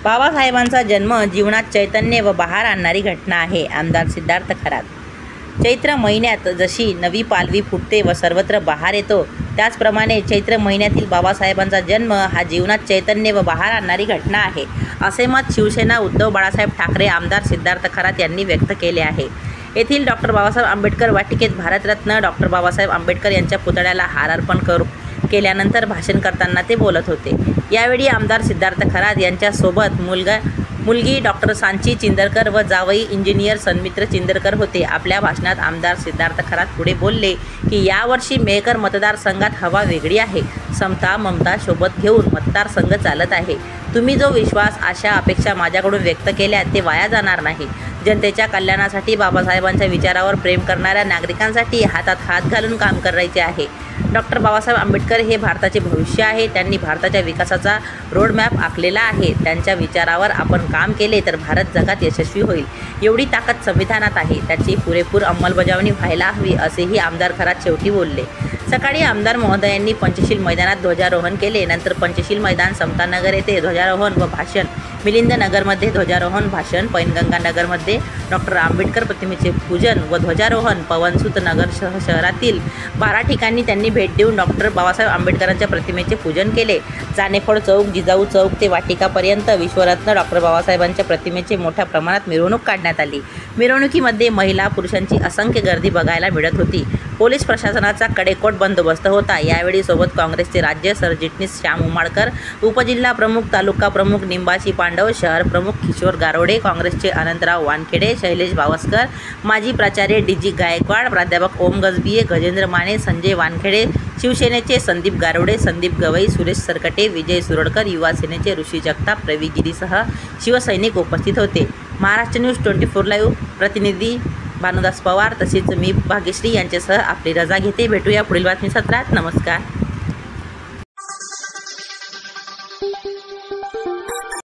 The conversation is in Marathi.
बाबासाहेबांचा जन्म जीवनात चैतन्य व बहार आणणारी घटना आहे. आमदार सिद्धार्थ खरात. चैत्र महिन्यात जशी नवी पालवी फुटते व सर्वत्र बहार येतो, त्याचप्रमाणे चैत्र महिन्यातील बाबासाहेबांचा जन्म हा जीवनात चैतन्य व बहार आणणारी घटना आहे, असे मत शिवसेना उद्धव बाळासाहेब ठाकरे आमदार सिद्धार्थ खरात यांनी व्यक्त केले आहे. येथील डॉक्टर बाबासाहेब आंबेडकर वाटिकेत भारतरत्न डॉक्टर बाबासाहेब आंबेडकर यांच्या पुतळ्याला हार अर्पण केल्यानंतर भाषण करताना ते बोलत होते. यावेळी आमदार सिद्धार्थ खरात यांच्यासोबत मुलगी डॉक्टर सांची चिंदरकर व जावई इंजिनियर सन्मित्र चिंदरकर होते. आपल्या भाषणात आमदार सिद्धार्थ खरात पुढे बोलले की यावर्षी मेहकर मतदारसंघात हवा वेगळी आहे. समता ममता सोबत घेऊन मतदारसंघ चालत आहे. तुम्ही जो विश्वास आशा अपेक्षा माझ्याकडून व्यक्त केल्या ते वाया जाणार नाही. जनतेच्या कल्याणासाठी बाबासाहेबांच्या विचारावर प्रेम करणाऱ्या नागरिकांसाठी हातात हात घालून काम करायचे आहे. डॉक्टर बाबासाहेब आंबेडकर हे भारताचे भविष्य आहे. त्यांनी भारताच्या विकासाचा रोडमॅप आखलेला आहे. त्यांच्या विचारावर आपण काम केले तर भारत जगात यशस्वी होईल. एवढी ताकद संविधानात आहे. त्याची पुरेपूर अंमलबजावणी व्हायला हवी, असेही आमदार खरात शेवटी बोलले. सकाळी आमदार महोदयांनी पंचशील मैदानात ध्वजारोहण केले. नंतर पंचशील मैदान, समतानगर येथे ध्वजारोहण व भाषण, मिलिंद नगरमध्ये ध्वजारोहण भाषण, पैनगंगा नगरमध्ये डॉक्टर आंबेडकर प्रतिमेचे पूजन व ध्वजारोहण, पवनसूत नगर शहरातील 12 ठिकाणी त्यांनी भेट देऊन डॉक्टर बाबासाहेब आंबेडकरांच्या प्रतिमेचे पूजन केले. जानेफळ चौक, जिजाऊ चौक ते वाटिकापर्यंत विश्वरत्न डॉक्टर बाबासाहेबांच्या प्रतिमेचे मोठ्या प्रमाणात मिरवणूक काढण्यात आली. मिरवणुकीमध्ये महिला पुरुषांची असंख्य गर्दी बघायला मिळत होती. पोलीस प्रशासनाचा कडेकोट बंदोबस्त होता. यावेळी सोबत काँग्रेसचे राज्य सरचिटणीस श्याम उमाडकर, उपजिल्हा प्रमुख, तालुका प्रमुख निंबाशी पांडव, शहर प्रमुख किशोर गारोडे, काँग्रेसचे अनंतराव वानखेडे, शैलेश भावस्कर, माजी प्राचार्य डी.जी. गायकवाड, प्राध्यापक ओम गजबिये, गजेंद्र माने, संजय वानखेडे, शिवसेनेचे संदीप गारोडे, संदीप गवई, सुरेश सरकटे, विजय सुरडकर, युवा सेनेचे ऋषी जगताप, रवी गिरीसह शिवसैनिक उपस्थित होते. महाराष्ट्र न्यूज 24 लाईव्ह प्रतिनिधी भानुदास पवार तसेच मी भाग्यश्री यांच्यासह आपली रजा घेते. भेटूया पुढील बातमी सत्रात. नमस्कार.